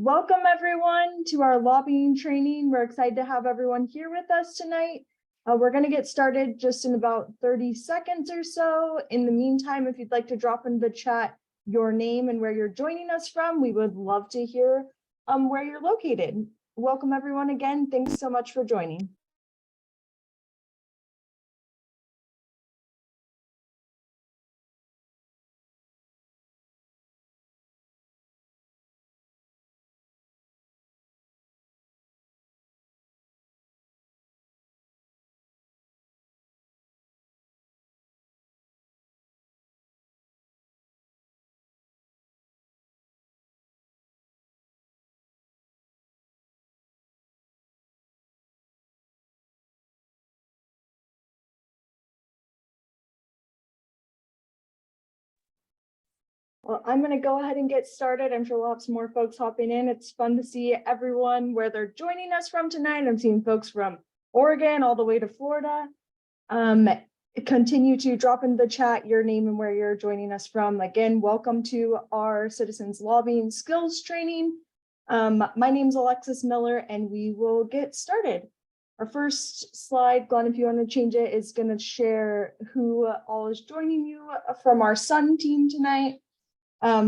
Welcome everyone to our lobbying training. We're excited to have everyone here with us tonight. We're going to get started just in about 30 seconds or so. In the meantime, if you'd like to drop in the chat your name and where you're joining us from, we would love to hear where you're located. Welcome everyone again. Thanks so much for joining. Well, I'm going to go ahead and get started. I'm sure we'll have some more folks hopping in. It's fun to see everyone where they're joining us from tonight. I'm seeing folks from Oregon all the way to Florida. Continue to drop into the chat your name and where you're joining us from. Again, welcome to our Citizens Lobbying Skills Training. My name is Alexis Miller, and we will get started. Our first slide, Glenn, if you want to change it, is going to share who all is joining you from our SUN team tonight.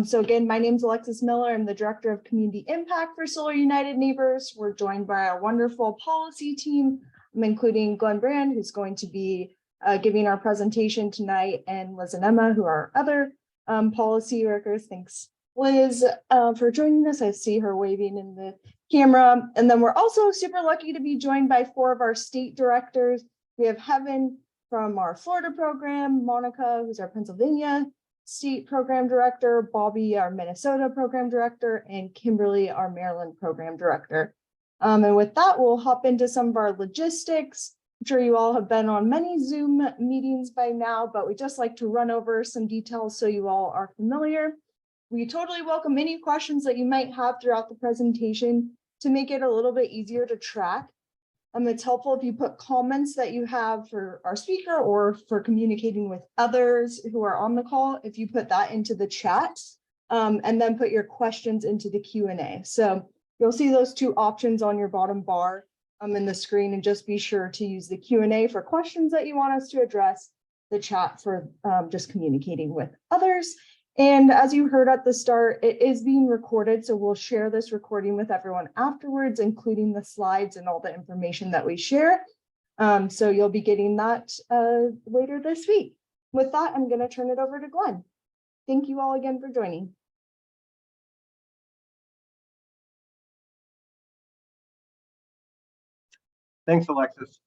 So again, my name is Alexis Miller. I'm the Director of Community Impact for Solar United Neighbors. We're joined by our wonderful policy team, including Glenn Brand, who's going to be giving our presentation tonight, and Liz and Emma, who are other policy workers. Thanks, Liz, for joining us. I see her waving in the camera. And then we're also super lucky to be joined by 4 of our state directors. We have Heaven from our Florida program, Monica, who's our Pennsylvania State Program Director, Bobby, our Minnesota Program Director, and Kimberly, our Maryland Program Director. And with that, we'll hop into some of our logistics. I'm sure you all have been on many Zoom meetings by now, but we just like to run over some details so you all are familiar. We totally welcome any questions that you might have throughout the presentation to make it a little bit easier to track. It's helpful if you put comments that you have for our speaker or for communicating with others who are on the call, if you put that into the chat, and then put your questions into the Q&A. So you'll see those 2 options on your bottom bar in the screen, and just be sure to use the Q&A for questions that you want us to address, the chat for just communicating with others. And as you heard at the start, it is being recorded, so we'll share this recording with everyone afterwards, including the slides and all the information that we share. So you'll be getting that later this week. With that, I'm going to turn it over to Glenn. Thank you all again for joining. Thanks, Alexis.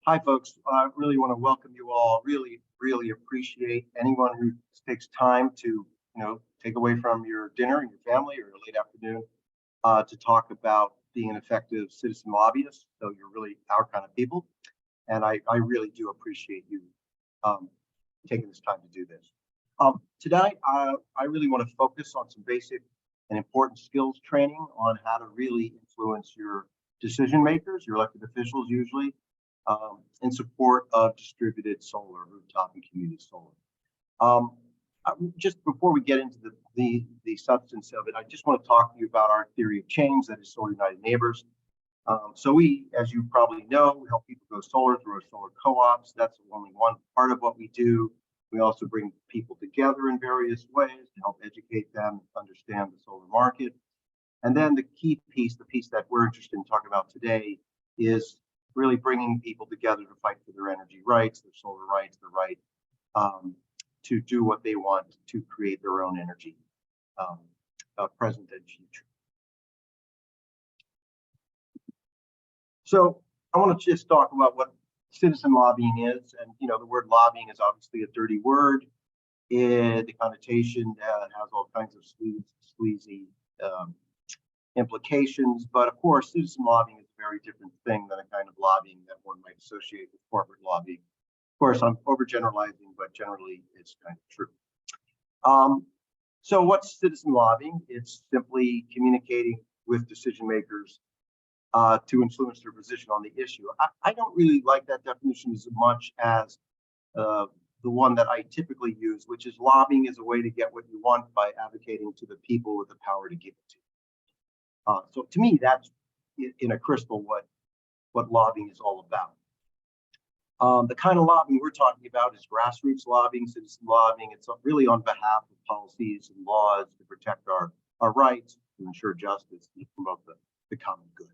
Hi, folks. I really want to welcome you all. Really appreciate anyone who takes time to, take away from your dinner and your family or your late afternoon to talk about being an effective citizen lobbyist. So you're really our kind of people. And I really do appreciate you taking this time to do this. Tonight, I really want to focus on some basic and important skills training on how to really influence your decision makers, your elected officials usually, in support of distributed solar, rooftop and community solar. Just before we get into the substance of it, I just want to talk to you about our theory of change, that is Solar United Neighbors. So we, as you probably know, help people go solar through our solar co-ops. That's only one part of what we do. We also bring people together in various ways to help educate them, understand the solar market. And then the key piece, the piece that we're interested in talking about today, is really bringing people together to fight for their energy rights, their solar rights, the right to do what they want to create their own energy, present and future. So I want to just talk about what citizen lobbying is. And, the word lobbying is obviously a dirty word. The connotation has all kinds of sleazy implications. But of course, citizen lobbying is a very different thing than a kind of lobbying that one might associate with corporate lobbying. Of course, I'm overgeneralizing, but generally it's kind of true. So what's citizen lobbying? It's simply communicating with decision makers to influence their position on the issue. I don't really like that definition as much as the one that I typically use, which is lobbying is a way to get what you want by advocating to the people with the power to give it to you. So to me, that's in a crystal what lobbying is all about. The kind of lobbying we're talking about is grassroots lobbying, citizen lobbying. It's really on behalf of policies and laws to protect our rights, to ensure justice, to promote the common good.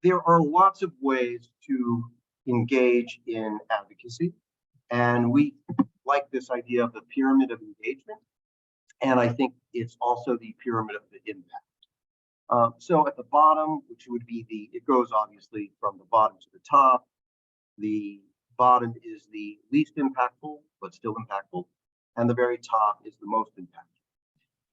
There are lots of ways to engage in advocacy, and we like this idea of the pyramid of engagement, and I think it's also the pyramid of the impact. So at the bottom, which would be it goes obviously from the bottom to the top. The bottom is the least impactful, but still impactful, and the very top is the most impactful.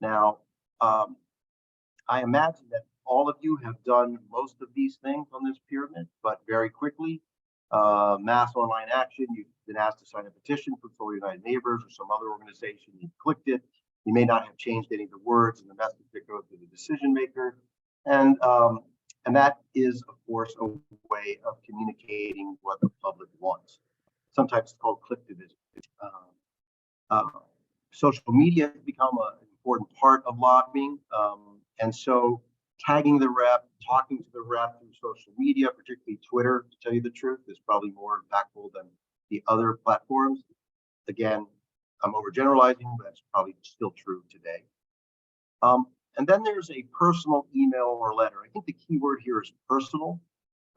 Now, I imagine that all of you have done most of these things on this pyramid, but very quickly, mass online action, you've been asked to sign a petition for Solar United Neighbors or some other organization, you clicked it, you may not have changed any of the words and the message that goes to the decision maker. And that is, of course, a way of communicating what the public wants. Sometimes it's called clicktivism. Social media has become an important part of lobbying. And so tagging the rep, talking to the rep through social media, particularly Twitter, to tell you the truth, is probably more impactful than the other platforms. Again, I'm overgeneralizing, but that's probably still true today. And then there's a personal email or letter. I think the key word here is personal.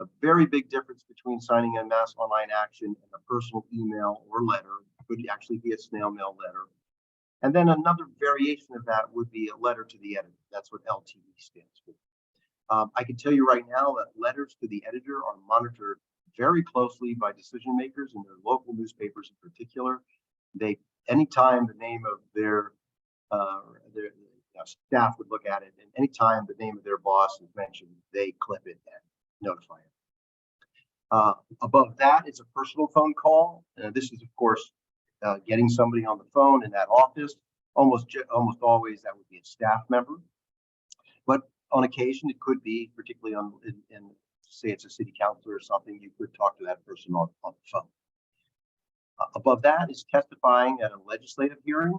A very big difference between signing a mass online action and a personal email or letter. It could actually be a snail mail letter. And then another variation of that would be a letter to the editor. That's what LTE stands for. I can tell you right now that letters to the editor are monitored very closely by decision makers in their local newspapers in particular. Anytime the name of their staff would look at it, and anytime the name of their boss is mentioned, they clip it and notify it. Above that is a personal phone call. This is, of course, getting somebody on the phone in that office. Almost always that would be a staff member, but on occasion it could be, particularly in say it's a city councilor or something, you could talk to that person on the phone. Above that is testifying at a legislative hearing.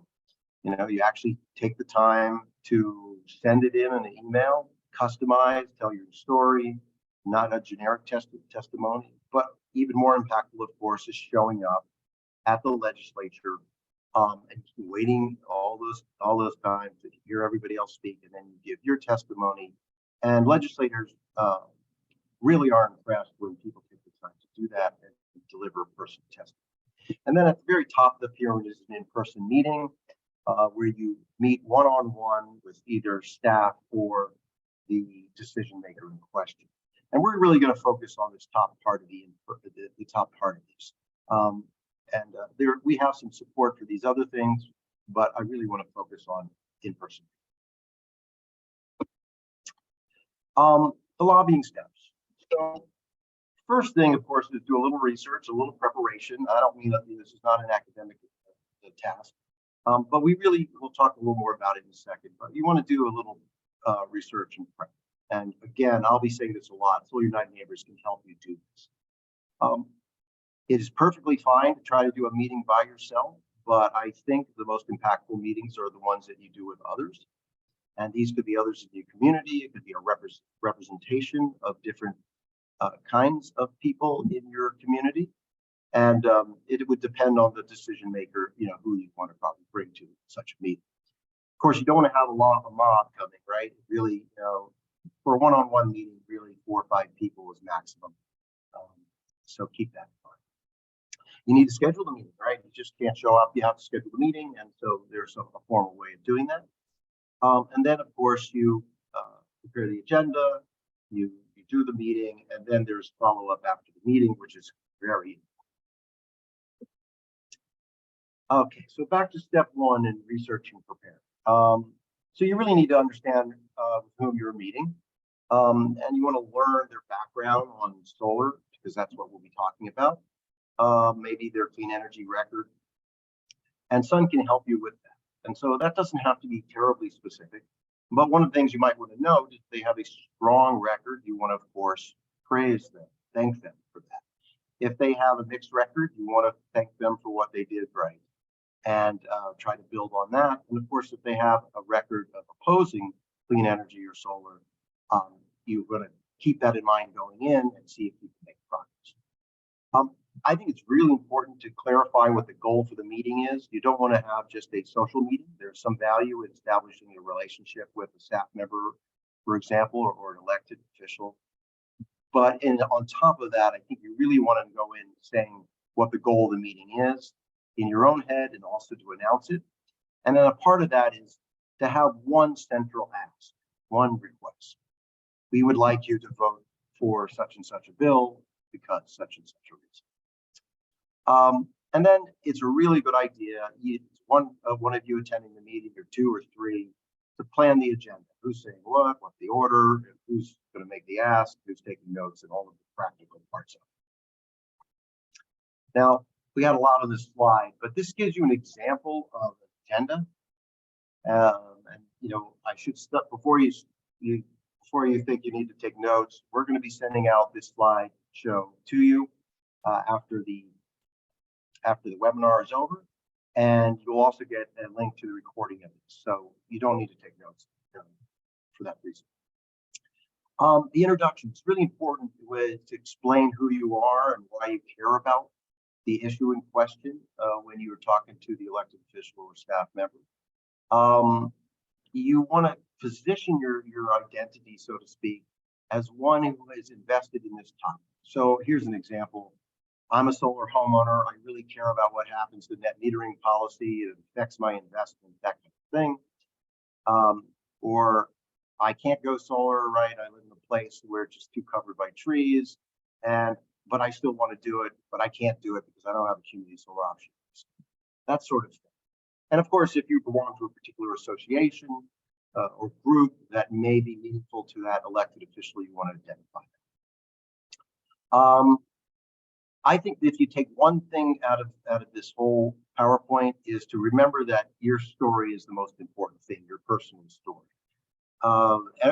You actually take the time to send it in an email, customize, tell your story, not a generic testimony, but even more impactful, of course, is showing up at the legislature and waiting all those times to hear everybody else speak, and then you give your testimony. And legislators really are impressed when people take the time to do that and deliver personal testimony. And then at the very top of the pyramid is an in-person meeting where you meet one-on-one with either staff or the decision maker in question. And we're really going to focus on this top part of the top part of this. We have some support for these other things, but I really want to focus on in-person. The lobbying steps. So first thing, of course, is do a little research, a little preparation. I don't mean that this is not an academic task, but we'll talk a little more about it in a second. But you want to do a little research and prep. And again, I'll be saying this a lot. Solar United Neighbors can help you do this. It is perfectly fine to try to do a meeting by yourself, but I think the most impactful meetings are the ones that you do with others. And these could be others in your community. It could be a representation of different kinds of people in your community. And it would depend on the decision maker, who you want to probably bring to such a meeting. Of course, you don't want to have a mob coming, right? Really, for a one-on-one meeting, really 4 or 5 people is maximum. So keep that in mind. You need to schedule the meeting, right? You just can't show up. You have to schedule the meeting, and so there's a formal way of doing that. And then, of course, you prepare the agenda, you do the meeting, and then there's follow-up after the meeting, which is very important. Okay, so back to step 1 in research and prepare. So you really need to understand with whom you're meeting, and you want to learn their background on solar, because that's what we'll be talking about. Maybe their clean energy record, and Sun can help you with that. And so that doesn't have to be terribly specific, but one of the things you might want to know is if they have a strong record, you want to, of course, praise them, thank them for that. If they have a mixed record, you want to thank them for what they did right and try to build on that. And of course, if they have a record of opposing clean energy or solar, you're going to keep that in mind going in and see if you can make progress. I think it's really important to clarify what the goal for the meeting is. You don't want to have just a social meeting. There's some value in establishing a relationship with a staff member, for example, or an elected official. But on top of that, I think you really want to go in saying what the goal of the meeting is in your own head and also to announce it. And then a part of that is to have one central ask, one request. We would like you to vote for such and such a bill because such and such a reason. And then it's a really good idea, one of you attending the meeting or two or three, to plan the agenda. Who's saying what, what's the order, who's going to make the ask, who's taking notes, and all of the practical parts of it. Now, we got a lot on this slide, but this gives you an example of an agenda. And I should start before you think you need to take notes. We're going to be sending out this slide show to you after the webinar is over, and you'll also get a link to the recording of it. So you don't need to take notes for that reason. The introduction is really important to explain who you are and why you care about the issue in question when you are talking to the elected official or staff member. You want to position your identity, so to speak, as one who is invested in this topic. So here's an example. I'm a solar homeowner. I really care about what happens to net metering policy. It affects my investment, that kind of thing. Or I can't go solar, right? I live in a place where it's just too covered by trees, but I still want to do it, but I can't do it because I don't have a community solar option. That sort of thing. And of course, if you belong to a particular association or group that may be meaningful to that elected official, you want to identify that. I think if you take one thing out of this whole PowerPoint is to remember that your story is the most important thing, your personal story.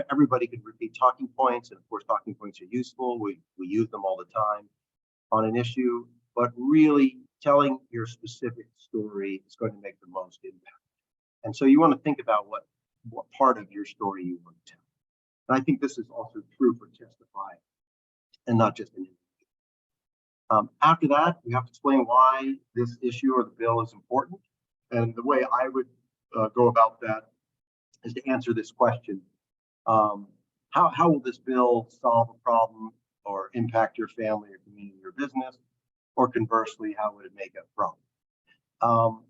Everybody can repeat talking points, and of course, talking points are useful. We use them all the time on an issue, but really telling your specific story is going to make the most impact. And so you want to think about what part of your story you want to tell. And I think this is also true for Testify and not just an interview. After that, you have to explain why this issue or the bill is important. And the way I would go about that is to answer this question. How will this bill solve a problem or impact your family or community or business? Or conversely, how would it make a problem?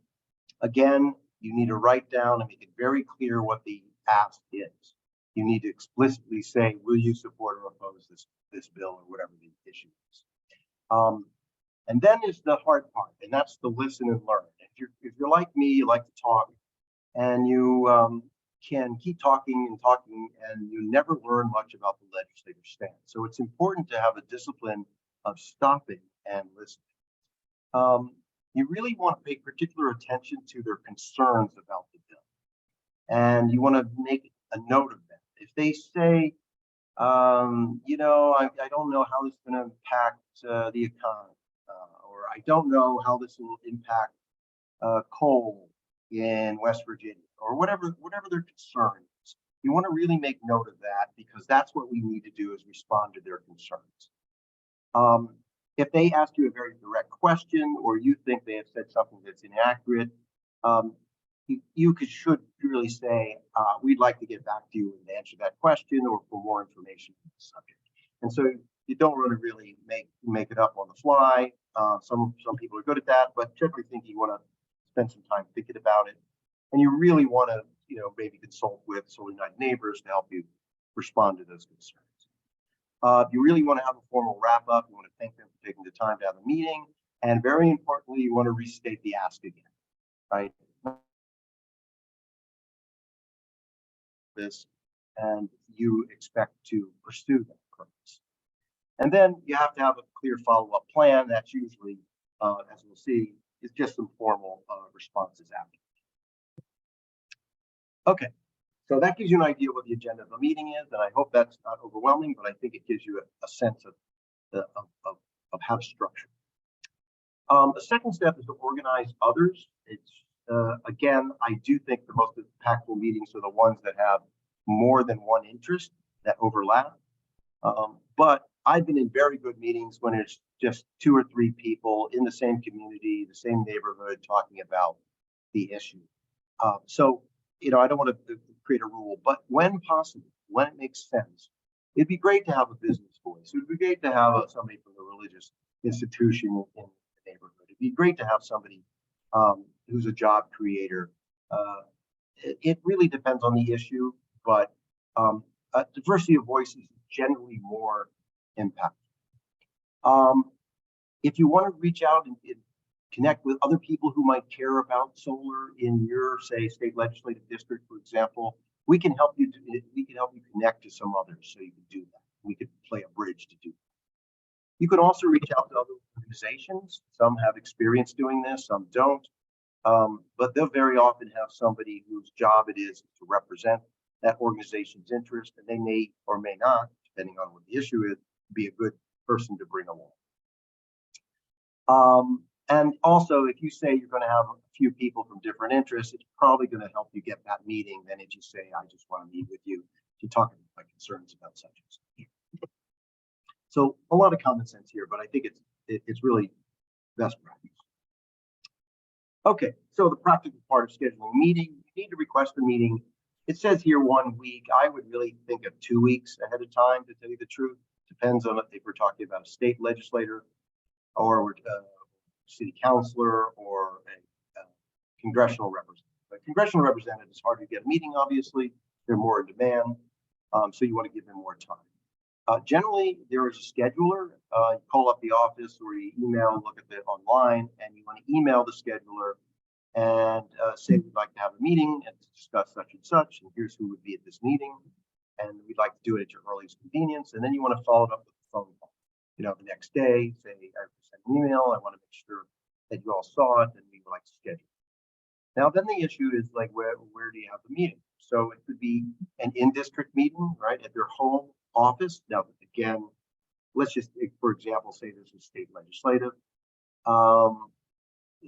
Again, you need to write down and make it very clear what the ask is. You need to explicitly say, will you support or oppose this bill or whatever the issue is? And then is the hard part, and that's the listen and learn. If you're like me, you like to talk, and you can keep talking and talking, and you never learn much about the legislator's stance. So it's important to have a discipline of stopping and listening. You really want to pay particular attention to their concerns about the bill, and you want to make a note of that. If they say, I don't know how this is going to impact the economy, or I don't know how this will impact coal in West Virginia, or whatever their concern is. You want to really make note of that, because that's what we need to do, is respond to their concerns. If they ask you a very direct question, or you think they have said something that's inaccurate, you should really say, we'd like to get back to you and answer that question, or for more information on the subject. And so you don't want to really make it up on the fly. Some people are good at that, but generally think you want to spend some time thinking about it. And you really want to, maybe consult with Solar United neighbors to help you respond to those concerns. You really want to have a formal wrap up. You want to thank them for taking the time to have a meeting. And very importantly, you want to restate the ask again, right? This, and you expect to pursue that purpose. And then you have to have a clear follow-up plan. That's usually, as we'll see, is just some formal responses after. Okay, so that gives you an idea what the agenda of the meeting is, and I hope that's not overwhelming, but I think it gives you a sense of how to structure. The second step is to organize others. It's again, I do think the most impactful meetings are the ones that have more than one interest that overlap. But I've been in very good meetings when it's just 2 or 3 people in the same community, the same neighborhood, talking about the issue. So, I don't want to create a rule, but when possible, when it makes sense, it'd be great to have a business voice. It would be great to have somebody from the religious institution in the neighborhood. It'd be great to have somebody who's a job creator. It really depends on the issue, but diversity of voices is generally more impactful. If you want to reach out and connect with other people who might care about solar in your, say, state legislative district, for example, we can help you. We can help you connect to some others, so you can do that. We could play a bridge to do that. You could also reach out to other organizations. Some have experience doing this, some don't. But they'll very often have somebody whose job it is to represent that organization's interest, and they may or may not, depending on what the issue is, be a good person to bring along. And also, if you say you're going to have a few people from different interests, it's probably going to help you get that meeting than if you say, I just want to meet with you to talk about my concerns about such and such. So a lot of common sense here, but I think it's really best practice. Okay, so the practical part of scheduling a meeting, you need to request a meeting. It says here 1 week. I would really think of 2 weeks ahead of time, to tell you the truth. Depends on if we're talking about a state legislator or a city councilor or a congressional representative. But congressional representative is hard to get a meeting, obviously. They're more in demand, so you want to give them more time. Generally, there is a scheduler. You call up the office or you email, look at it online, and you want to email the scheduler and say we'd like to have a meeting and discuss such and such, and here's who would be at this meeting, and we'd like to do it at your earliest convenience. And then you want to follow it up with a phone call. The next day, say I sent an email. I want to make sure that you all saw it, and we would like to schedule. Now, then the issue is like where do you have the meeting? So it could be an in-district meeting, right, at their home office. Now, again, let's just, for example, say this is state legislative.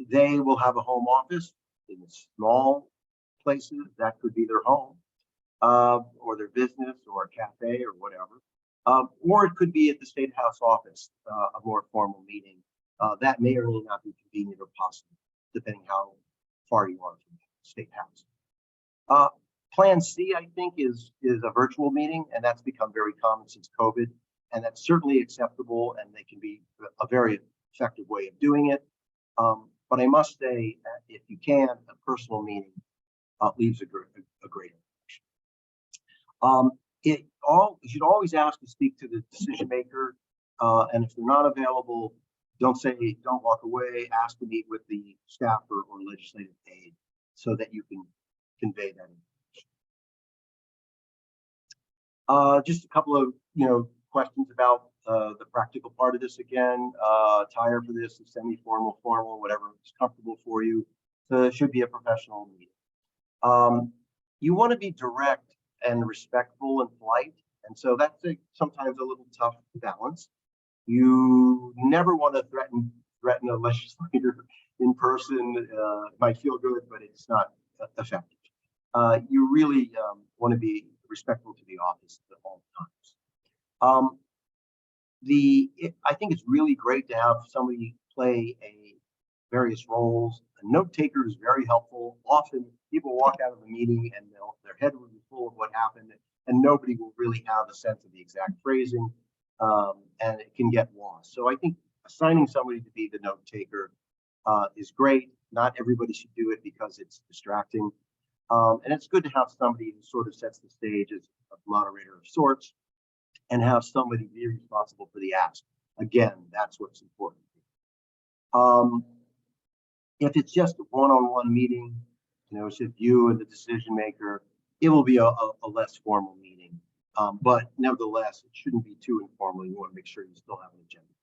They will have a home office in small places. That could be their home, or their business, or a cafe, or whatever. Or it could be at the state house office, a more formal meeting. That may or may not be convenient or possible, depending how far you are from the state house. Plan C, I think, is a virtual meeting, and that's become very common since COVID, and that's certainly acceptable, and they can be a very effective way of doing it. But I must say, if you can, a personal meeting leaves a great impression. You should always ask to speak to the decision maker, and if they're not available, don't walk away. Ask to meet with the staffer or legislative aide so that you can convey that information. Just a couple of questions about the practical part of this again. Attire for this is semi-formal, formal, whatever is comfortable for you. So it should be a professional meeting. You want to be direct and respectful and polite, and so that's sometimes a little tough balance. You never want to threaten a legislator in person. It might feel good, but it's not effective. You really want to be respectful to the office at all times. I think it's really great to have somebody play various roles. A note taker is very helpful. Often people walk out of the meeting and their head will be full of what happened, and nobody will really have a sense of the exact phrasing, and it can get lost. So I think assigning somebody to be the note taker is great. Not everybody should do it because it's distracting. And it's good to have somebody who sort of sets the stage as a moderator of sorts, and have somebody be responsible for the ask. Again, that's what's important. If it's just a one-on-one meeting, it's just you and the decision maker, it will be a less formal meeting. But nevertheless, it shouldn't be too informal. You want to make sure you still have an agenda to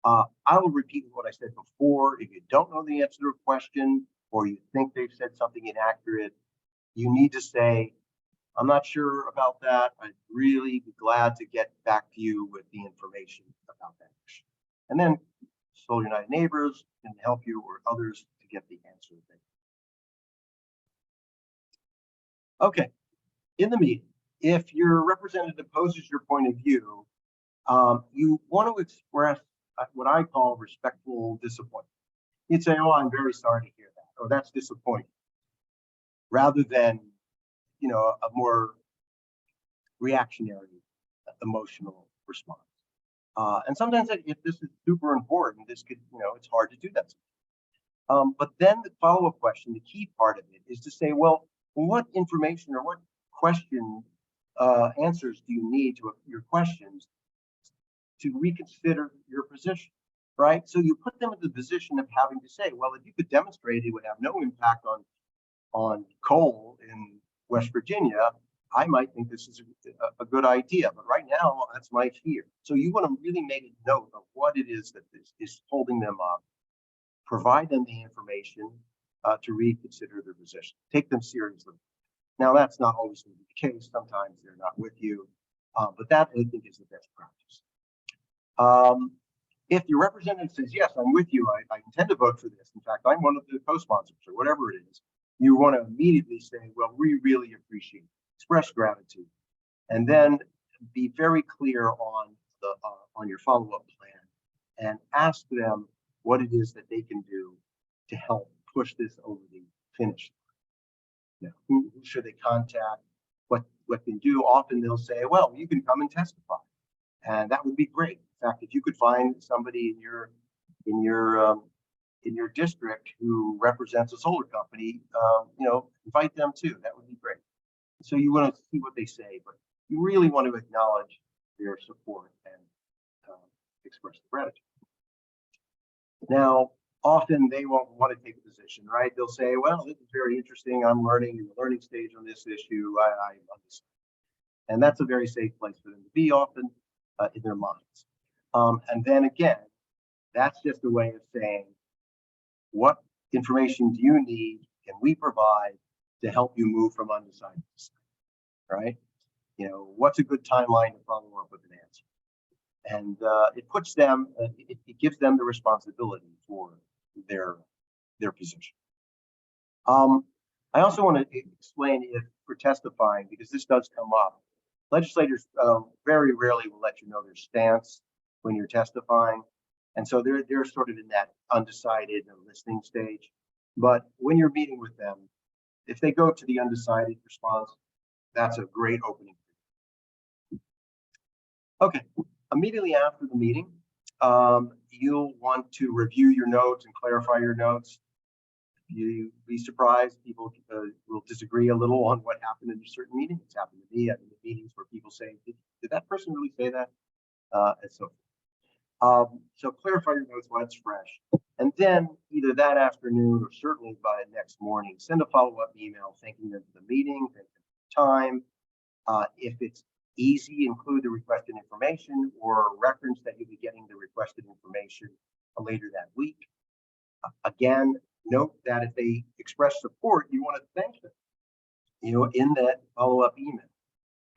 follow. I will repeat what I said before. If you don't know the answer to a question, or you think they've said something inaccurate, you need to say, I'm not sure about that. I'd really be glad to get back to you with the information about that issue. And then Solar United Neighbors can help you or others to get the answer. Okay, in the meeting, if your representative opposes your point of view, you want to express what I call respectful disappointment. You'd say, "Oh, I'm very sorry to hear that," or "That's disappointing," rather than, a more reactionary, emotional response. And sometimes if this is super important, this could, it's hard to do that. But then the follow-up question, the key part of it is to say, well, what information or what question answers do you need to your questions to reconsider your position, right? So you put them in the position of having to say, well, if you could demonstrate it would have no impact on coal in West Virginia, I might think this is a good idea, but right now that's my fear. So you want to really make a note of what it is that is holding them up, provide them the information to reconsider their position, take them seriously. Now that's not always going to be the case. Sometimes they're not with you, but that I think is the best practice. If your representative says, yes, I'm with you, I intend to vote for this. In fact, I'm one of the co-sponsors or whatever it is, you want to immediately say, well, we really appreciate it. Express gratitude, and then be very clear on your follow-up plan and ask them what it is that they can do to help push this over the finish line. Who should they contact? What can do? Often they'll say, well, you can come and testify, and that would be great. In fact, if you could find somebody in your district who represents a solar company, invite them too. That would be great. So you want to see what they say, but you really want to acknowledge their support and express the gratitude. Now, often they won't want to take a position, right? They'll say, well, this is very interesting. I'm learning in the learning stage on this issue. I understand. And that's a very safe place for them to be often in their minds. And then again, that's just a way of saying, what information do you need? Can we provide to help you move from undecided to decided, right? What's a good timeline to follow up with an answer? And it puts them, it gives them the responsibility for their position. I also want to explain if for testifying, because this does come up, legislators very rarely will let you know their stance when you're testifying. And so they're sort of in that undecided and listening stage. But when you're meeting with them, if they go to the undecided response, that's a great opening. Okay, immediately after the meeting, you'll want to review your notes and clarify your notes. You'd be surprised, people will disagree a little on what happened in a certain meeting. It's happened to me. I've been in meetings where people say, did that person really say that? And so forth. So clarify your notes while it's fresh. And then either that afternoon or certainly by next morning, send a follow-up email thanking them for the meeting, thanking them for the time. If it's easy, include the requested information or reference that you'll be getting the requested information later that week. Again, note that if they express support, you want to thank them, in that follow-up email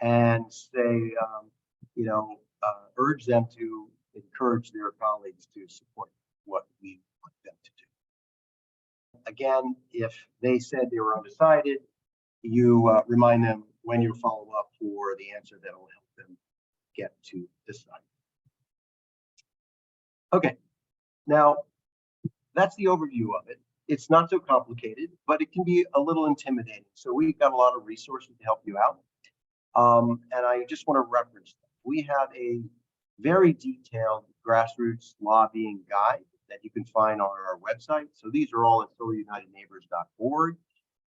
and say, urge them to encourage their colleagues to support what we want them to do. Again, if they said they were undecided, you remind them when you follow up for the answer that will help them get to decide. Okay, now that's the overview of it. It's not so complicated, but it can be a little intimidating. So we've got a lot of resources to help you out. And I just want to reference them. We have a very detailed grassroots lobbying guide that you can find on our website. So these are all at solarunitedneighbors.org.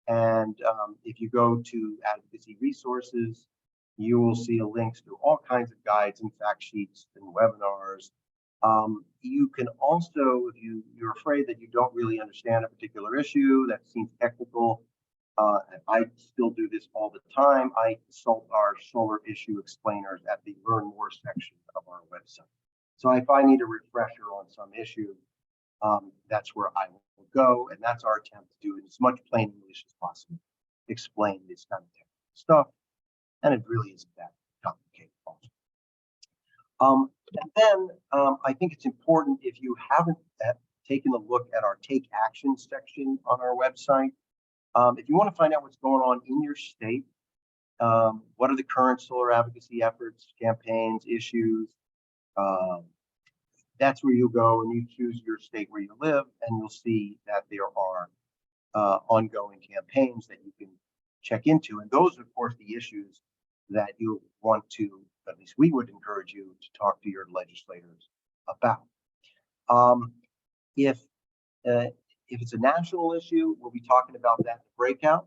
And if you go to advocacy resources, you will see links to all kinds of guides and fact sheets and webinars. You can also, if you're afraid that you don't really understand a particular issue that seems technical, I still do this all the time. I consult our solar issue explainers at the Learn More section of our website. So if I need a refresher on some issue, that's where I will go, and that's our attempt to do it as much plain English as possible. Explain this kind of technical stuff and it really isn't that complicated. And then I think it's important, if you haven't taken a look at our Take Action section on our website, if you want to find out what's going on in your state, what are the current solar advocacy efforts, campaigns, issues, that's where you go and you choose your state where you live, and you'll see that there are ongoing campaigns that you can check into. And those are, of course, the issues that you want to, at least we would encourage you to talk to your legislators about. If it's a national issue, we'll be talking about that in the breakout.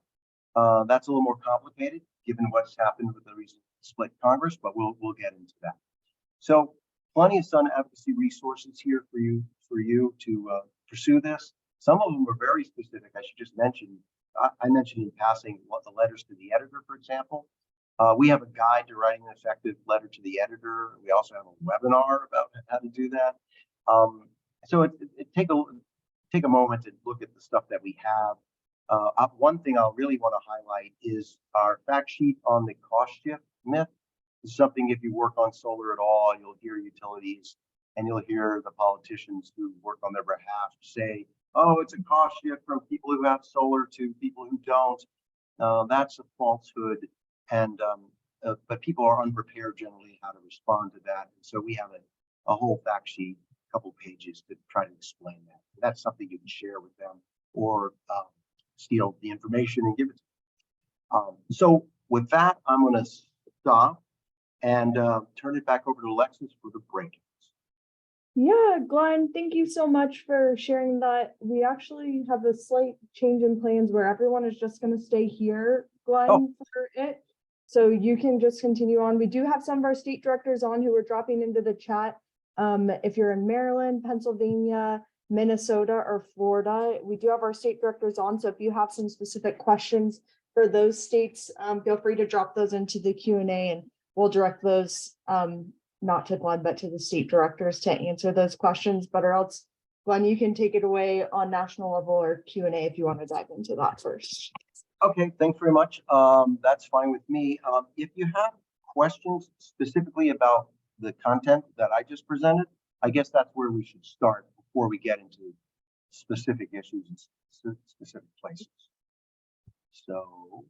That's a little more complicated given what's happened with the recent split Congress, but we'll get into that. So plenty of sun advocacy resources here for you to pursue this. Some of them are very specific. I should just mention, I mentioned in passing what the letters to the editor, for example. We have a guide to writing an effective letter to the editor. We also have a webinar about how to do that. So take a moment to look at the stuff that we have. One thing I'll really want to highlight is our fact sheet on the cost shift myth. It's something, if you work on solar at all, you'll hear utilities and you'll hear the politicians who work on their behalf say, oh, it's a cost shift from people who have solar to people who don't. That's a falsehood. And but people are unprepared generally how to respond to that. And so we have a whole fact sheet, a couple pages to try to explain that. That's something you can share with them, or steal the information and give it to them. So with that, I'm going to stop and turn it back over to Alexis for the breakouts. Yeah, Glenn, thank you so much for sharing that. We actually have a slight change in plans where everyone is just going to stay here, Glenn, for it. So you can just continue on. We do have some of our state directors on who are dropping into the chat. If you're in Maryland, Pennsylvania, Minnesota, or Florida, we do have our state directors on. So if you have some specific questions for those states, feel free to drop those into the Q&A, and we'll direct those not to Glenn, but to the state directors to answer those questions. But or else, Glenn, you can take it away on national level or Q&A if you want to dive into that first. Okay, thanks very much. That's fine with me. If you have questions specifically about the content that I just presented, I guess that's where we should start before we get into specific issues and specific places. So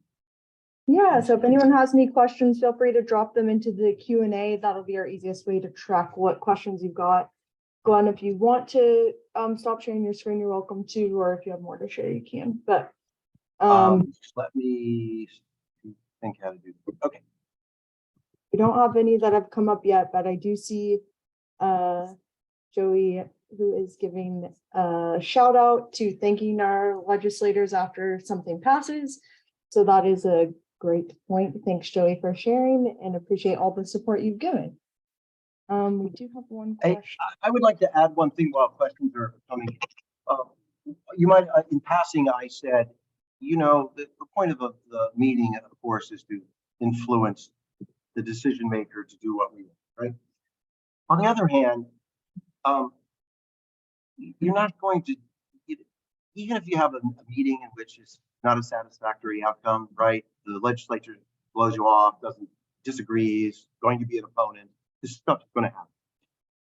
yeah, so if anyone has any questions, feel free to drop them into the Q&A. That'll be our easiest way to track what questions you've got. Glenn, if you want to stop sharing your screen, you're welcome to, or if you have more to share, you can. But let me think how to do this. Okay. We don't have any that have come up yet, but I do see Joey, who is giving a shout out to thanking our legislators after something passes. So that is a great point. Thanks, Joey, for sharing, and appreciate all the support you've given. We do have one question. I would like to add one thing while questions are coming. You might, in passing, I said, you know, the point of the meeting, of course, is to influence the decision maker to do what we want, right? On the other hand, you're not going to, even if you have a meeting in which is not a satisfactory outcome, right? The legislature blows you off, disagrees, going to be an opponent. This stuff is going to happen.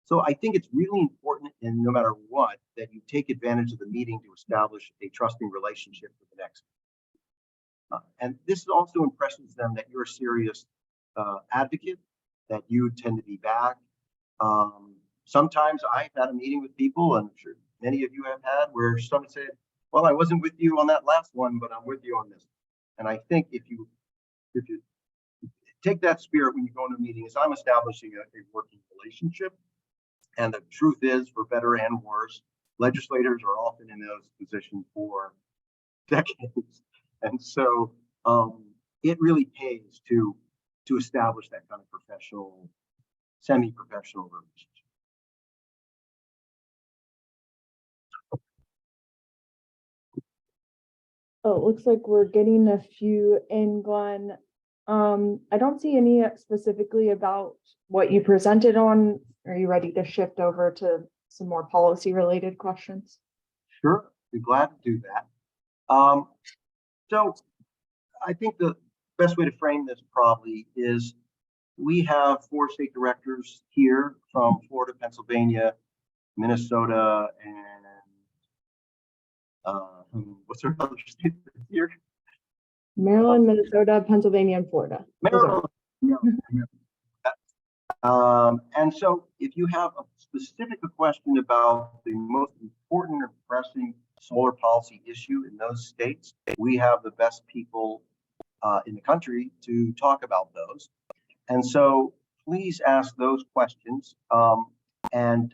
So I think it's really important, and no matter what, that you take advantage of the meeting to establish a trusting relationship with the next. And this also impresses them that you're a serious advocate, that you tend to be back. Sometimes I've had a meeting with people, and I'm sure many of you have had, where someone said, well, I wasn't with you on that last one, but I'm with you on this. And I think if you take that spirit when you go into a meeting, is I'm establishing a working relationship. And the truth is, for better and worse, legislators are often in those positions for decades. And so it really pays to establish that kind of professional, semi-professional relationship. Oh, it looks like we're getting a few in, Glenn. I don't see any specifically about what you presented on. Are you ready to shift over to some more policy related questions? Sure, be glad to do that. So I think the best way to frame this probably is we have 4 state directors here from Florida, Pennsylvania, Minnesota, and what's our other state here? Maryland, Minnesota, Pennsylvania, and Florida. Maryland. And so if you have a specific question about the most important or pressing solar policy issue in those states, we have the best people in the country to talk about those. And so please ask those questions. And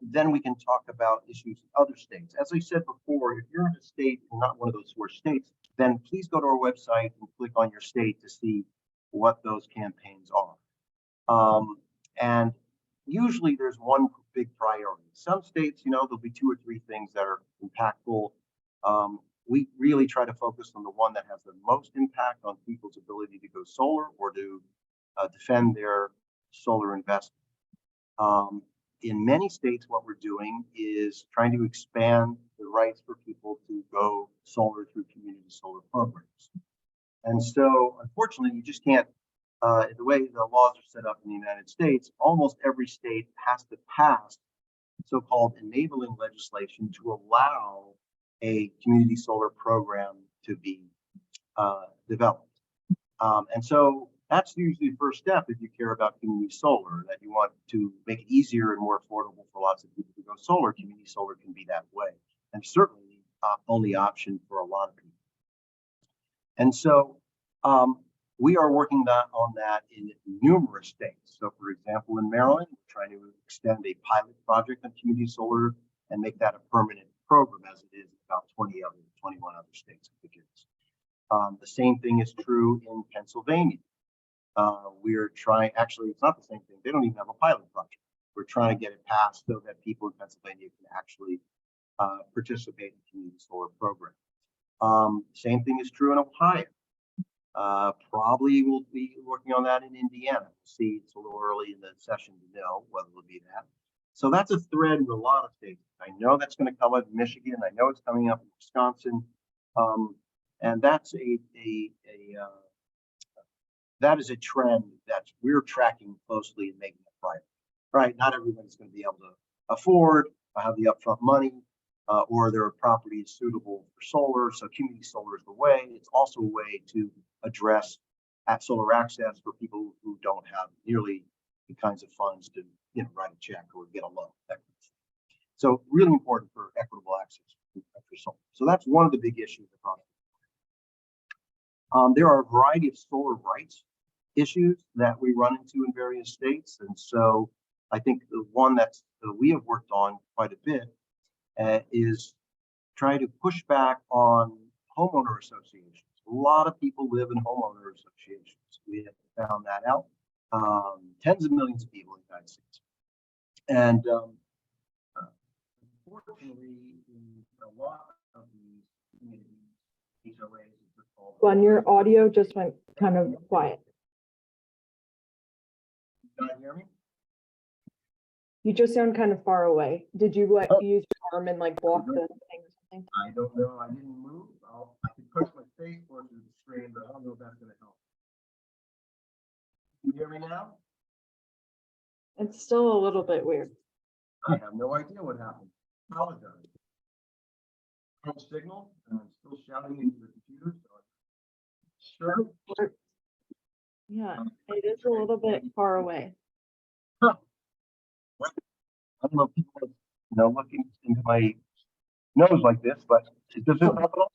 then we can talk about issues in other states. As I said before, if you're in a state and not one of those 4 states, then please go to our website and click on your state to see what those campaigns are. And usually there's one big priority. Some states, there'll be 2 or 3 things that are impactful. We really try to focus on the one that has the most impact on people's ability to go solar or to defend their solar investment. In many states, what we're doing is trying to expand the rights for people to go solar through community solar programs. And so, unfortunately, you just can't, the way the laws are set up in the United States, almost every state has to pass so-called enabling legislation to allow a community solar program to be developed. And so that's usually the first step if you care about community solar, that you want to make it easier and more affordable for lots of people to go solar. Community solar can be that way, and certainly the only option for a lot of people. And so we are working on that in numerous states. So for example, in Maryland, we're trying to extend a pilot project on community solar and make that a permanent program, as it is in about 21 other states, I think it is. The same thing is true in Pennsylvania. We're trying, actually, it's not the same thing. They don't even have a pilot project. We're trying to get it passed so that people in Pennsylvania can actually participate in the community solar program. Same thing is true in Ohio. Probably we'll be working on that in Indiana. See, it's a little early in the session to know whether it'll be that. So that's a thread in a lot of states. I know that's going to come up in Michigan. I know it's coming up in Wisconsin. And that's that is a trend that we're tracking closely and making it private. Right? Not everybody's going to be able to afford or have the upfront money, or their property is suitable for solar. So community solar is the way. It's also a way to address solar access for people who don't have nearly the kinds of funds to write a check or get a loan. So really important for equitable access for solar. So that's one of the big issues across. There are a variety of solar rights issues that we run into in various states. And so I think the one that we have worked on quite a bit is try to push back on homeowner associations. A lot of people live in homeowner associations. We have found that out. Tens of millions of people in the United States. And unfortunately, in a lot of these communities, HOAs, Glenn, your audio just went kind of quiet. Can you hear me? You just sound kind of far away. Did you use your arm and block the thing or something? I don't know. I didn't move. I can push my face onto the screen, but I don't know if that's going to help. Can you hear me now? It's still a little bit weird. I have no idea what happened. I apologize. No signal, and I'm still shouting into the computer. So sure. Yeah, it is a little bit far away. Huh. I don't know if people are looking into my nose like this, but does this help at all?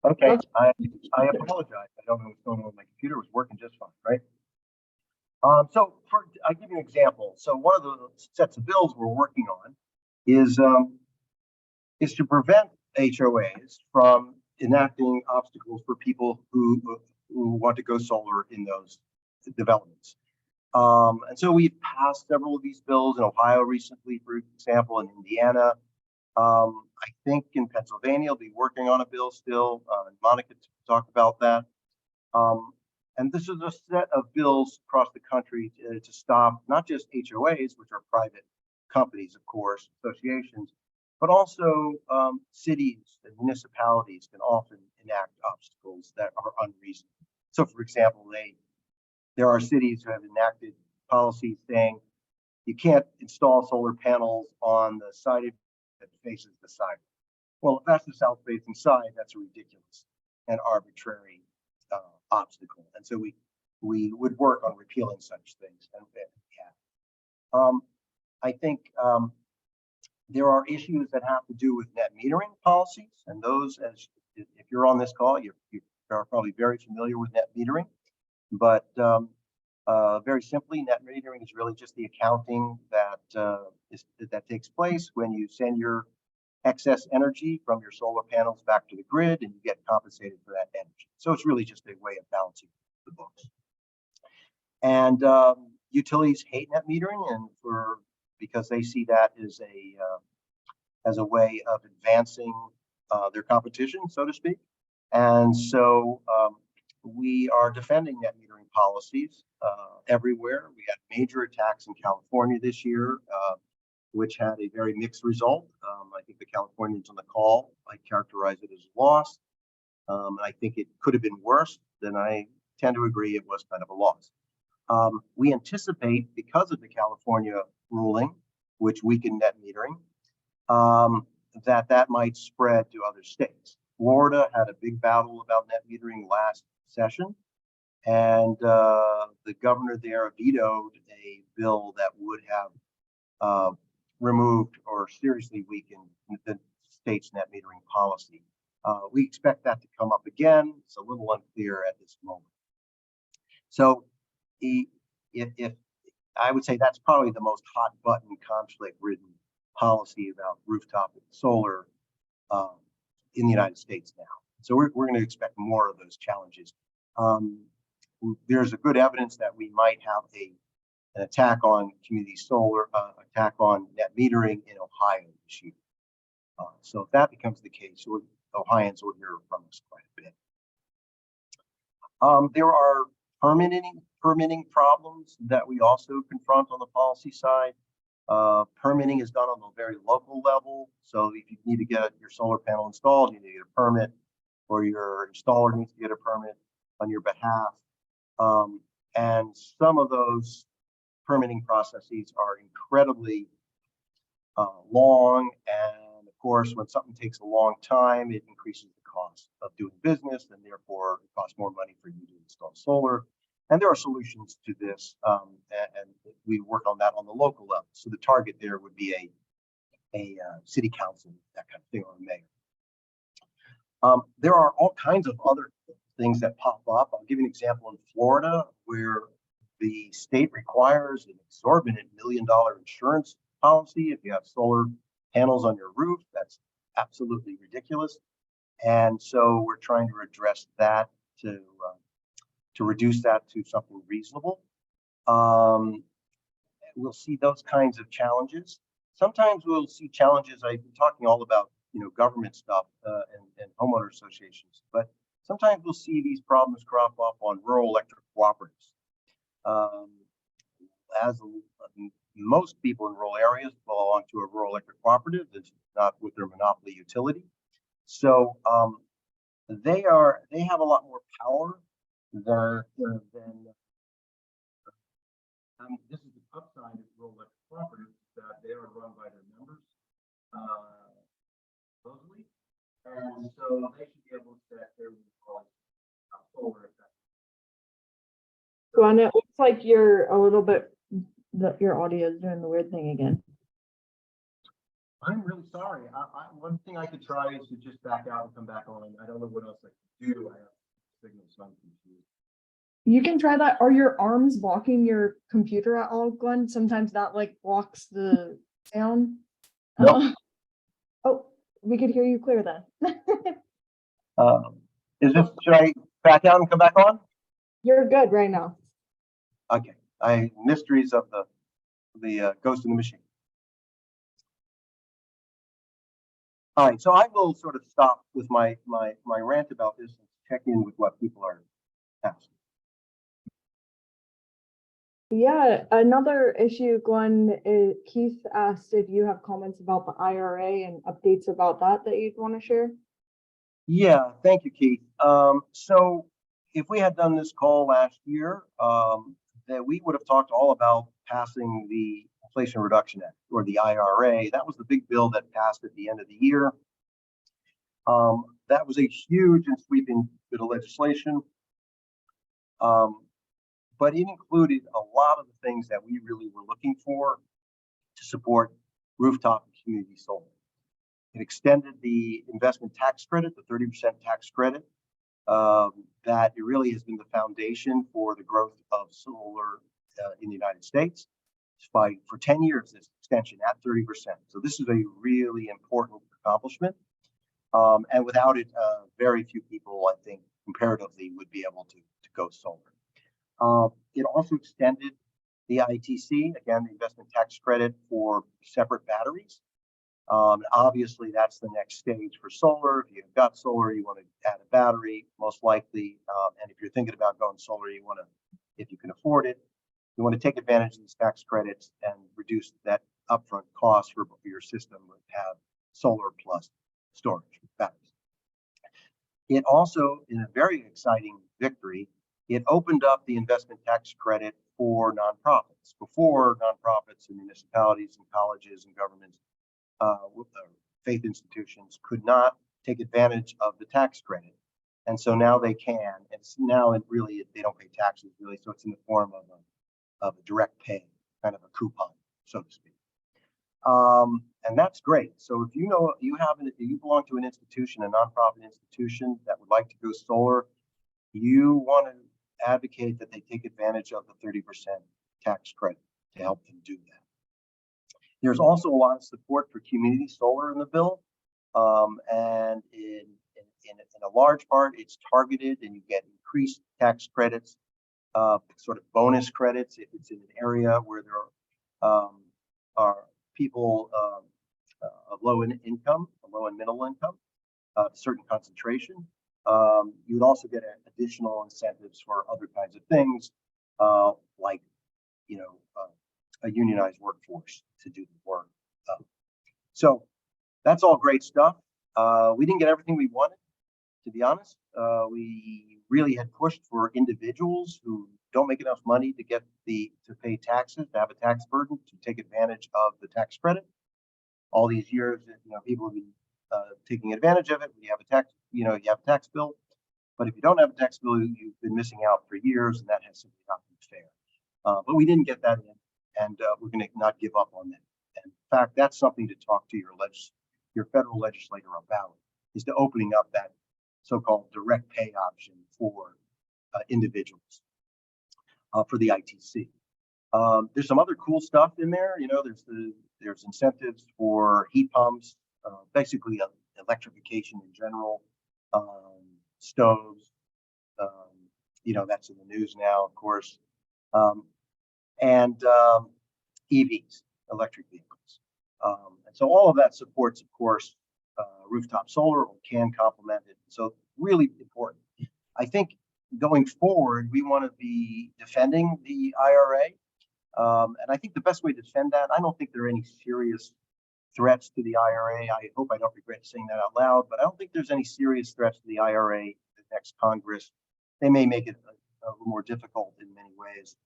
Okay, I apologize. I don't know what's going on with my computer. It was working just fine, right? I'll give you an example. So one of the sets of bills we're working on is to prevent HOAs from enacting obstacles for people who want to go solar in those developments. And so we've passed several of these bills in Ohio recently, for example, in Indiana. I think in Pennsylvania, we'll be working on a bill still. Monica talked about that. And this is a set of bills across the country to stop not just HOAs, which are private companies, of course, associations, but also cities and municipalities can often enact obstacles that are unreasonable. So for example, there are cities who have enacted policies saying you can't install solar panels on the side that faces the sidewalk. Well, if that's the south facing side, that's a ridiculous and arbitrary obstacle. And so we would work on repealing such things. And yeah, I think there are issues that have to do with net metering policies, and those, as if you're on this call, you are probably very familiar with net metering. But very simply, net metering is really just the accounting that takes place when you send your excess energy from your solar panels back to the grid, and you get compensated for that energy. So it's really just a way of balancing the books. And utilities hate net metering, and because they see that as a way of advancing their competition, so to speak. And so we are defending net metering policies everywhere. We had major attacks in California this year, which had a very mixed result. I think the Californians on the call, I characterize it as a loss. I think it could have been worse. Then I tend to agree it was kind of a loss. We anticipate, because of the California ruling, which weakened net metering, that might spread to other states. Florida had a big battle about net metering last session, and the governor there vetoed a bill that would have removed or seriously weakened the state's net metering policy. We expect that to come up again. It's a little unclear at this moment. So if I would say that's probably the most hot button conflict-ridden policy about rooftop solar in the United States now. So we're going to expect more of those challenges. There's a good evidence that we might have an attack on community solar, attack on net metering in Ohio this year. So if that becomes the case, Ohioans will hear from us quite a bit. There are permitting problems that we also confront on the policy side. Permitting is done on a very local level. So if you need to get your solar panel installed, you need to get a permit, or your installer needs to get a permit on your behalf. And some of those permitting processes are incredibly long. And of course, when something takes a long time, it increases the cost of doing business, and therefore it costs more money for you to install solar. And there are solutions to this, and we work on that on the local level. So the target there would be a city council, that kind of thing, or a mayor. There are all kinds of other things that pop up. I'll give you an example in Florida, where the state requires an exorbitant $1 million insurance policy if you have solar panels on your roof. That's absolutely ridiculous. And so we're trying to address that to reduce that to something reasonable. We'll see those kinds of challenges. Sometimes we'll see challenges. I've been talking all about government stuff and homeowner associations, but sometimes we'll see these problems crop up on rural electric cooperatives. As most people in rural areas belong to a rural electric cooperative, that's not with their monopoly utility. So they have a lot more power than this is the upside of rural electric cooperatives, that they are run by their members, supposedly, and so they should be able to set their solar effect. Glenn, it looks like you're a little bit, your audio is doing the weird thing again. I'm really sorry. One thing I could try is to just back out and come back on. I don't know what else I could do. I have signals, so I'm confused. You can try that. Are your arms blocking your computer at all, Glenn? Sometimes that blocks the sound. No. Oh, we could hear you clear then. Should I back out and come back on? You're good right now. Okay. Mysteries of the ghost in the machine. All right, so I will sort of stop with my rant about this and check in with what people are asking. Yeah, another issue, Glenn, Keith asked if you have comments about the IRA and updates about that you'd want to share. Yeah, thank you, Keith. So if we had done this call last year, that we would have talked all about passing the Inflation Reduction Act, or the IRA. That was the big bill that passed at the end of the year. That was a huge and sweeping bit of legislation. But it included a lot of the things that we really were looking for to support rooftop and community solar. It extended the investment tax credit, the 30% tax credit, that it really has been the foundation for the growth of solar in the United States. For 10 years, this extension at 30%. So this is a really important accomplishment. And without it, very few people, I think, comparatively, would be able to go solar. It also extended the ITC, again, the investment tax credit for separate batteries. Obviously, that's the next stage for solar. If you've got solar, you want to add a battery, most likely. And if you're thinking about going solar, you want to, if you can afford it, you want to take advantage of these tax credits and reduce that upfront cost for your system and have solar plus storage batteries. It also, in a very exciting victory, it opened up the investment tax credit for nonprofits. Before, nonprofits and municipalities and colleges and governments, faith institutions could not take advantage of the tax credit. And so now they can. It's now they don't pay taxes really. So it's in the form of a direct pay, kind of a coupon, so to speak. And that's great. So if you know you belong to an institution, a nonprofit institution that would like to go solar, you want to advocate that they take advantage of the 30% tax credit to help them do that. There's also a lot of support for community solar in the bill, and in a large part, it's targeted, and you get increased tax credits, sort of bonus credits if it's in an area where there are people of low income, low and middle income, certain concentration. You would also get additional incentives for other kinds of things, like a unionized workforce to do the work. So that's all great stuff. We didn't get everything we wanted, to be honest. We really had pushed for individuals who don't make enough money to pay taxes, to have a tax burden, to take advantage of the tax credit. All these years, people have been taking advantage of it. You have a tax bill, but if you don't have a tax bill, you've been missing out for years, and that has simply not been fair. But we didn't get that in, and we're going to not give up on that. And in fact, that's something to talk to your federal legislator about, is to opening up that so-called direct pay option for individuals for the ITC. There's some other cool stuff in there. There's incentives for heat pumps, basically electrification in general, stoves. That's in the news now, of course, and EVs, electric vehicles. And so all of that supports, of course, rooftop solar, or can complement it. So really important. I think going forward, we want to be defending the IRA. And I think the best way to defend that, I don't think there are any serious threats to the IRA. I hope I don't regret saying that out loud, but I don't think there's any serious threats to the IRA in the next Congress. They may make it a little more difficult in many ways.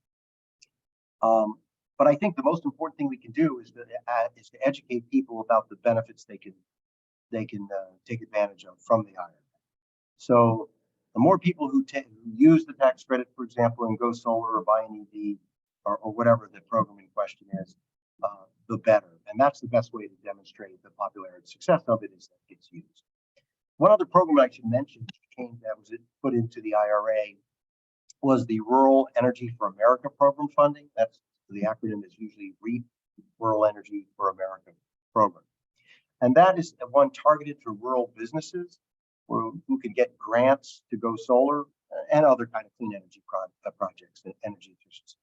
But I think the most important thing we can do is to educate people about the benefits they can take advantage of from the IRA. So the more people who use the tax credit, for example, and go solar or buy an EV or whatever the program in question is, the better. And that's the best way to demonstrate the popularity and success of it, is that it gets used. One other program I should mention that was put into the IRA was the Rural Energy for America program funding. That's the acronym is usually REAP, Rural Energy for America program. And that is one targeted for rural businesses who can get grants to go solar and other kind of clean energy projects and energy efficiency.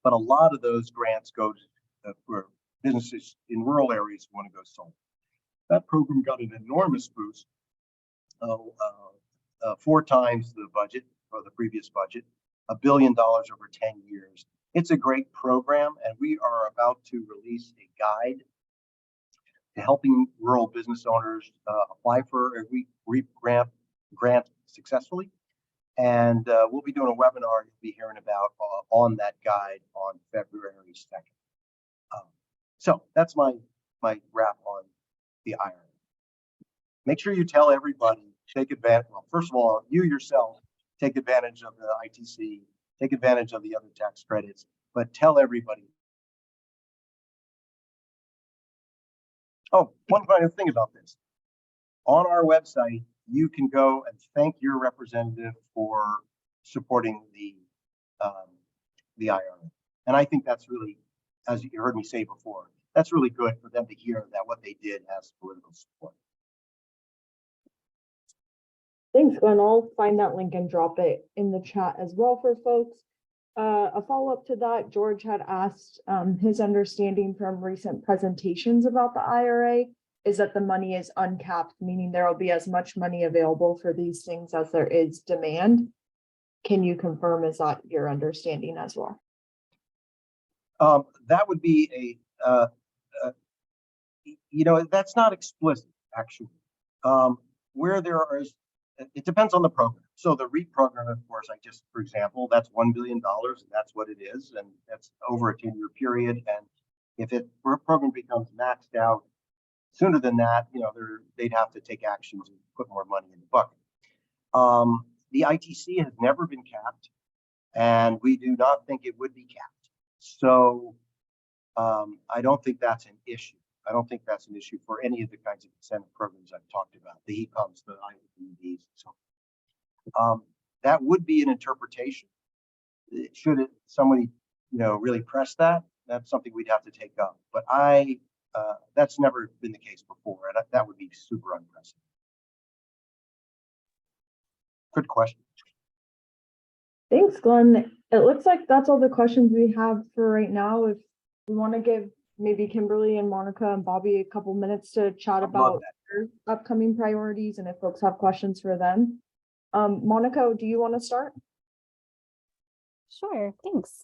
But a lot of those grants go to for businesses in rural areas who want to go solar. That program got an enormous boost, 4 times the budget or the previous budget, $1 billion over 10 years. It's a great program, and we are about to release a guide to helping rural business owners apply for a REAP grant successfully. And we'll be doing a webinar you'll be hearing about on that guide on February 2nd. So that's my wrap on the IRA. Make sure you tell everybody, take advantage. Well, first of all, you yourself take advantage of the ITC, take advantage of the other tax credits, but tell everybody. Oh, one final thing about this. On our website, you can go and thank your representative for supporting the IRA. And I think that's really, as you heard me say before, that's really good for them to hear that what they did has political support. Thanks, Glenn. I'll find that link and drop it in the chat as well for folks. A follow-up to that, George had asked his understanding from recent presentations about the IRA is that the money is uncapped, meaning there will be as much money available for these things as there is demand. Can you confirm, is that your understanding as well? That would be that's not explicit, actually. Where there is, it depends on the program. So the REAP program, of course, for example, that's $1 billion, and that's what it is, and that's over a 10-year period. And if the program becomes maxed out sooner than that, they'd have to take actions and put more money in the bucket. The ITC has never been capped, and we do not think it would be capped. So I don't think that's an issue. I don't think that's an issue for any of the kinds of incentive programs I've talked about, the heat pumps, the IEPs, and so on. That would be an interpretation. Should somebody, really press that, that's something we'd have to take up. But that's never been the case before, and that would be super unprecedented. Good question. Thanks, Glenn. It looks like that's all the questions we have for right now. If we want to give maybe Kimberly and Monica and Bobby a couple minutes to chat about their upcoming priorities, and if folks have questions for them. Monica, do you want to start? Sure, thanks.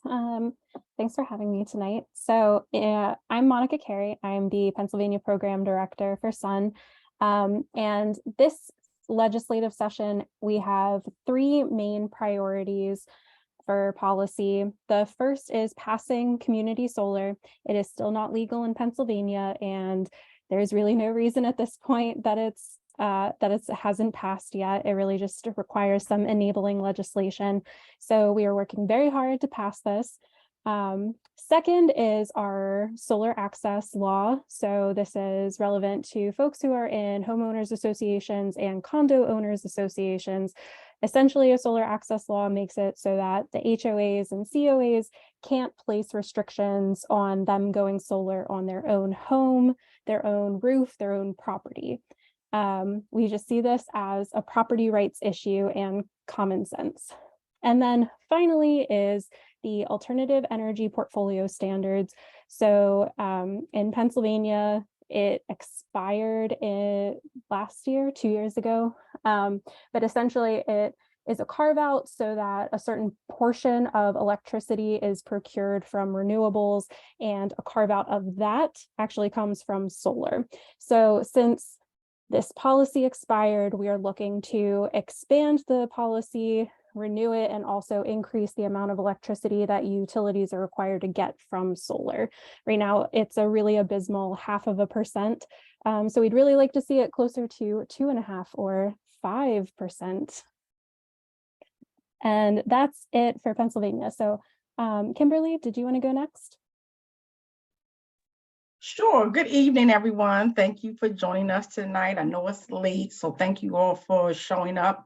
Thanks for having me tonight. So I'm Monica Carey. I'm the Pennsylvania Program Director for SUN. And this legislative session, we have three main priorities for policy. The first is passing community solar. It is still not legal in Pennsylvania, and there's really no reason at this point that it hasn't passed yet. It really just requires some enabling legislation. So we are working very hard to pass this. Second is our solar access law. So this is relevant to folks who are in homeowners associations and condo owners associations. Essentially, a solar access law makes it so that the HOAs and COAs can't place restrictions on them going solar on their own home, their own roof, their own property. We just see this as a property rights issue and common sense. And then finally is the alternative energy portfolio standards. So in Pennsylvania, it expired last year, 2 years ago. But essentially it is a carve out so that a certain portion of electricity is procured from renewables, and a carve out of that actually comes from solar. So since this policy expired, we are looking to expand the policy, renew it, and also increase the amount of electricity that utilities are required to get from solar. Right now, it's a really abysmal 0.5%. So we'd really like to see it closer to 2.5 or 5%. And that's it for Pennsylvania. So Kimberly, did you want to go next? Sure. Good evening, everyone. Thank you for joining us tonight. I know it's late, so thank you all for showing up.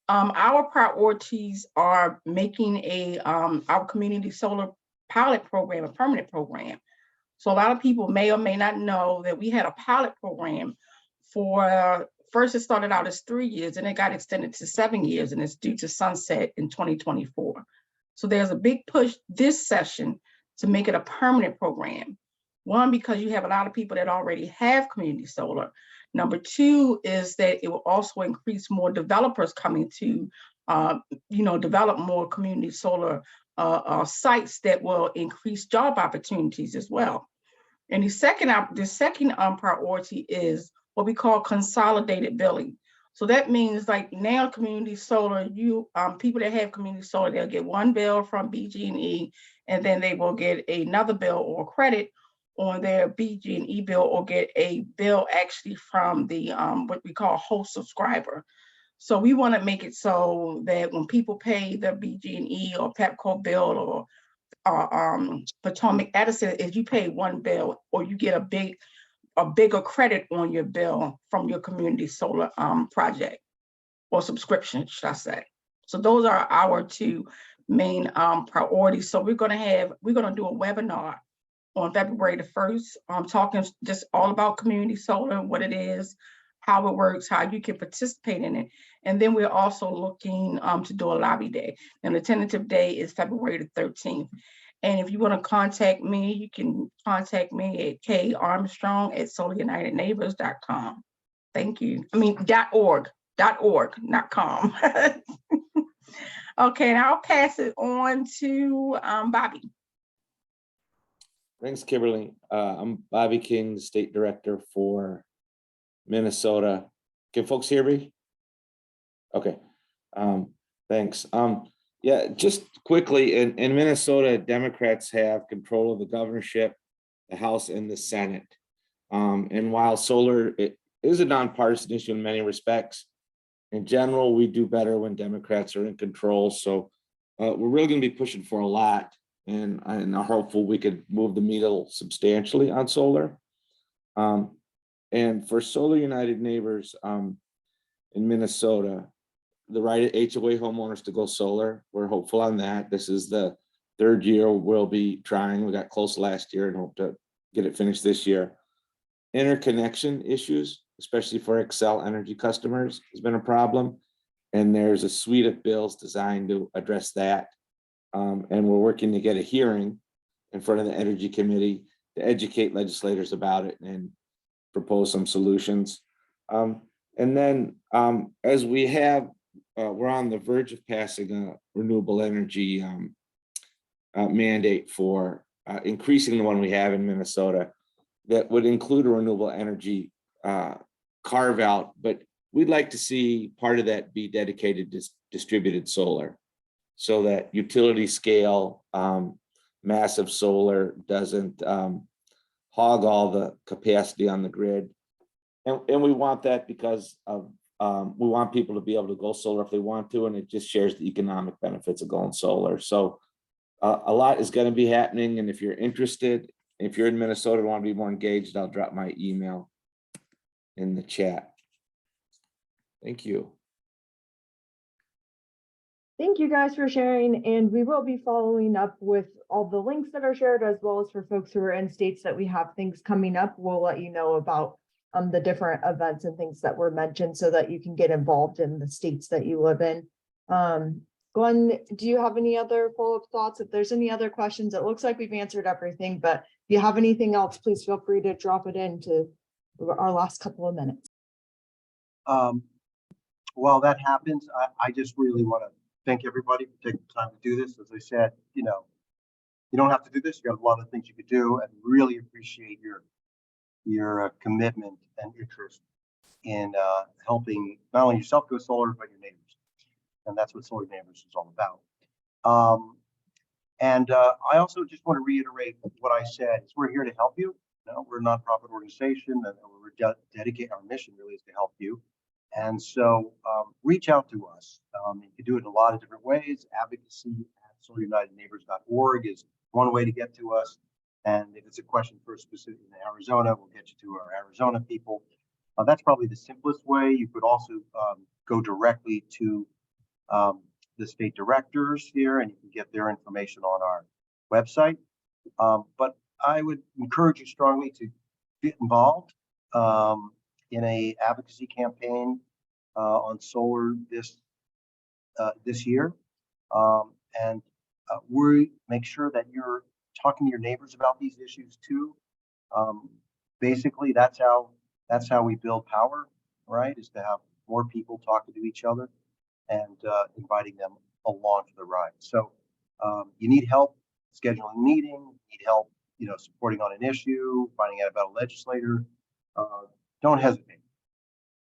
Our priorities are making our community solar pilot program a permanent program. So a lot of people may or may not know that we had a pilot program for, first it started out as 3 years and it got extended to 7 years, and it's due to sunset in 2024. So there's a big push this session to make it a permanent program. One, because you have a lot of people that already have community solar. Number two is that it will also increase more developers coming to, develop more community solar sites that will increase job opportunities as well. And the second priority is what we call consolidated billing. So that means like now community solar, people that have community solar, they'll get one bill from BG&E, and then they will get another bill or credit on their BG&E bill, or get a bill actually from the what we call host subscriber. So we want to make it so that when people pay their BG&E or Pepco bill or Potomac Edison, is you pay one bill, or you get a bigger credit on your bill from your community solar project or subscription, should I say. So those are our two main priorities. So we're gonna do a webinar on February the 1st, talking just all about community solar, what it is, how it works, how you can participate in it. And then we're also looking to do a lobby day. And the tentative day is February the 13th. And if you want to contact me, you can contact me at karmstrong@solarunitedneighbors.com. Thank you. I mean, .org, not com. Okay, and I'll pass it on to Bobby. Thanks, Kimberly. I'm Bobby King, the State Director for Minnesota. Can folks hear me? Okay, thanks. Yeah, just quickly, in Minnesota, Democrats have control of the governorship, the House, and the Senate. And while solar it is a nonpartisan issue in many respects, in general, we do better when Democrats are in control. So we're really going to be pushing for a lot, and I'm hopeful we could move the needle substantially on solar. And for Solar United Neighbors in Minnesota, the right of HOA homeowners to go solar, we're hopeful on that. This is the third year we'll be trying. We got close last year and hope to get it finished this year. Interconnection issues, especially for Xcel Energy customers, has been a problem. And there's a suite of bills designed to address that. And we're working to get a hearing in front of the Energy Committee to educate legislators about it and propose some solutions. And then as we have, we're on the verge of passing a renewable energy mandate for increasing the one we have in Minnesota that would include a renewable energy carve out, but we'd like to see part of that be dedicated to distributed solar so that utility scale massive solar doesn't hog all the capacity on the grid. And we want that because of we want people to be able to go solar if they want to, and it just shares the economic benefits of going solar. So a lot is going to be happening, and if you're interested, if you're in Minnesota and want to be more engaged, I'll drop my email in the chat. Thank you. Thank you guys for sharing, and we will be following up with all the links that are shared, as well as for folks who are in states that we have things coming up. We'll let you know about the different events and things that were mentioned so that you can get involved in the states that you live in. Glenn, do you have any other follow-up thoughts? If there's any other questions, it looks like we've answered everything, but if you have anything else, please feel free to drop it into our last couple of minutes. While that happens, I just really want to thank everybody for taking the time to do this. As I said, you don't have to do this. You got a lot of things you could do, and really appreciate your commitment and interest in helping not only yourself go solar, but your neighbors. And that's what Solar Neighbors is all about. I also just want to reiterate what I said. Is we're here to help you. We're a nonprofit organization, and we're dedicated. Our mission really is to help you. And so reach out to us. You can do it in a lot of different ways. Advocacy at solarunitedneighbors.org is one way to get to us. And if it's a question for a specific in Arizona, we'll get you to our Arizona people. That's probably the simplest way. You could also go directly to the state directors here, and you can get their information on our website. But I would encourage you strongly to get involved in a advocacy campaign on solar this year, and we make sure that you're talking to your neighbors about these issues too. Basically, that's how we build power, right? Is to have more people talking to each other and inviting them along for the ride. So you need help scheduling a meeting, need help, supporting on an issue, finding out about a legislator. Don't hesitate.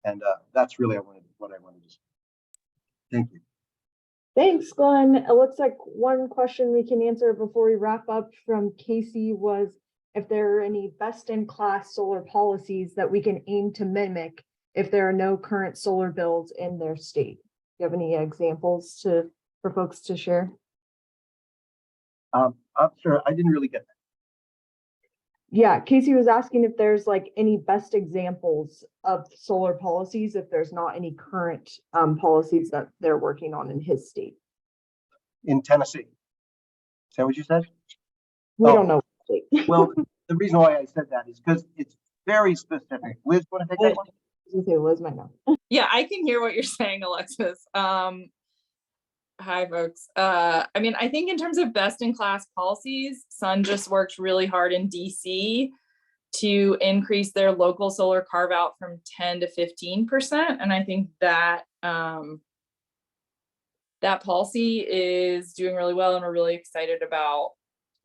And that's really what what I wanted to say. Thank you. Thanks, Glenn. It looks like one question we can answer before we wrap up from Casey was if there are any best-in-class solar policies that we can aim to mimic if there are no current solar builds in their state. Do you have any examples for folks to share? I'm sorry, I didn't really get that. Yeah, Casey was asking if there's like any best examples of solar policies, if there's not any current policies that they're working on in his state. In Tennessee. Is that what you said? We Oh. don't know. Well, the reason why I said that is because it's very specific. Liz, want to take that one? Okay, Liz might know. Yeah, I can hear what you're saying, Alexis. Hi, folks. I mean, I think in terms of best-in-class policies, Sun just worked really hard in DC to increase their local solar carve-out from 10 to 15%. And I think that that policy is doing really well, and we're really excited about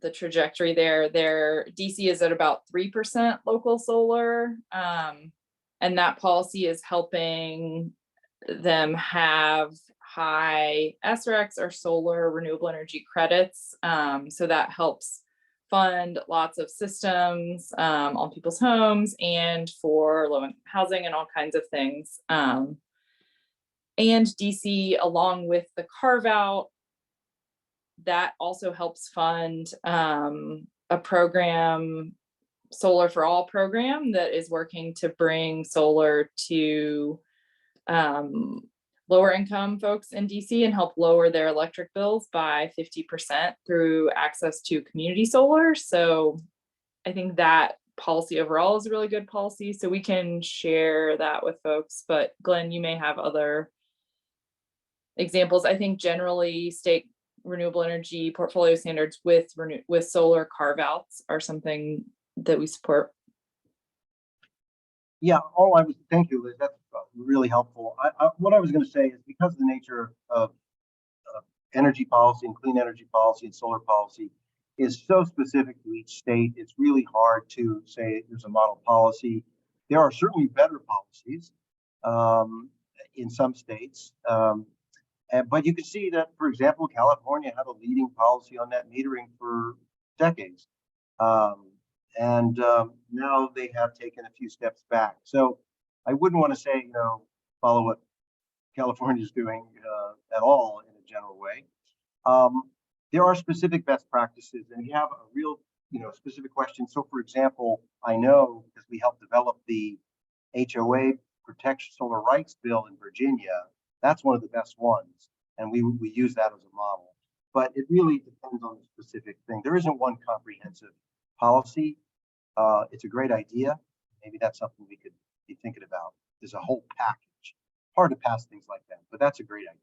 the trajectory there. Their DC is at about 3% local solar, and that policy is helping them have high SRECs or solar renewable energy credits. So that helps fund lots of systems on people's homes and for low-income housing and all kinds of things. And DC, along with the carve out, that also helps fund a program, Solar for All program, that is working to bring solar to lower income folks in DC and help lower their electric bills by 50% through access to community solar. So I think that policy overall is a really good policy. So we can share that with folks, but Glenn, you may have other examples. I think generally state renewable energy portfolio standards with solar carve-outs are something that we support. Yeah, thank you, Liz. That's really helpful. What I was going to say is because of the nature of energy policy and clean energy policy and solar policy is so specific to each state, it's really hard to say there's a model policy. There are certainly better policies in some states. But you can see that, for example, California had a leading policy on net metering for decades. Now they have taken a few steps back. So I wouldn't want to say, follow what California is doing at all in a general way. There are specific best practices, and you have a real, specific question. So, for example, I know because we helped develop the HOA Protection Solar Rights Bill in Virginia. That's one of the best ones, and we use that as a model. But it really depends on the specific thing. There isn't one comprehensive policy. It's a great idea. Maybe that's something we could be thinking about. There's a whole package. Hard to pass things like that, but that's a great idea.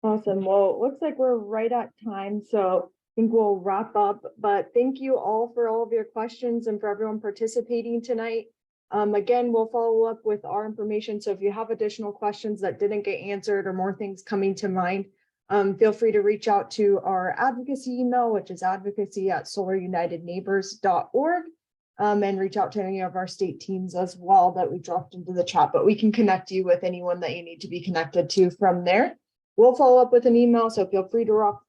Awesome. Well, it looks like we're right at time, so I think we'll wrap up. But thank you all for all of your questions and for everyone participating tonight. Again, we'll follow up with our information. So if you have additional questions that didn't get answered or more things coming to mind, feel free to reach out to our advocacy email, which is advocacy@solarunitedneighbors.org, and reach out to any of our state teams as well that we dropped into the chat, but we can connect you with anyone that you need to be connected to from there. We'll follow up with an email, so feel free to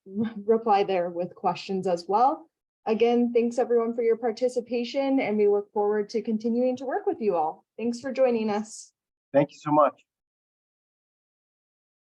reply there with questions as well. Again, thanks everyone for your participation, and we look forward to continuing to work with you all. Thanks for joining us. Thank you so much.